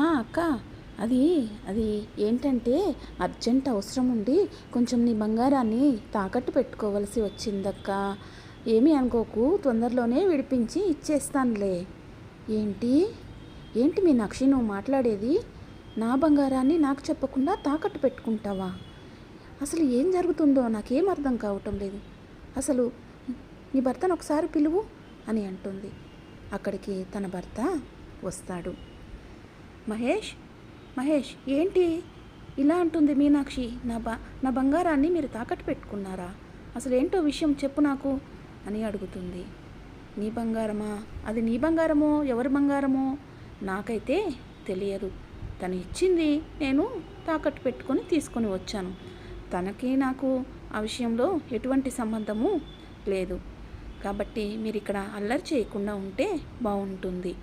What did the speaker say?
అక్క, అది అది ఏంటంటే అర్జెంట్ అవసరం ఉండి కొంచెం నీ బంగారాన్ని తాకట్టు పెట్టుకోవలసి వచ్చిందక్క. ఏమీ అనుకోకు, తొందరలోనే విడిపించి ఇచ్చేస్తానులే. ఏంటి ఏంటి మీనాక్షి నువ్వు మాట్లాడేది? నా బంగారాన్ని నాకు చెప్పకుండా తాకట్టు పెట్టుకుంటావా? అసలు ఏం జరుగుతుందో నాకేం అర్థం కావటం లేదు. అసలు నీ భర్తను ఒకసారి పిలువు అని అంటుంది. అక్కడికి తన భర్త వస్తాడు. మహేష్, మహేష్ ఏంటి ఇలా అంటుంది మీనాక్షి? నా బంగారాన్ని మీరు తాకట్టు పెట్టుకున్నారా? అసలు ఏంటో విషయం చెప్పు నాకు అని అడుగుతుంది. నీ బంగారమా? అది నీ బంగారమో ఎవరి బంగారమో నాకైతే తెలియదు. తను ఇచ్చింది నేను తాకట్టు పెట్టుకొని తీసుకొని వచ్చాను. తనకి నాకు ఆ విషయంలో ఎటువంటి సంబంధము లేదు. కాబట్టి మీరు ఇక్కడ అల్లరి చేయకుండా ఉంటే బాగుంటుంది.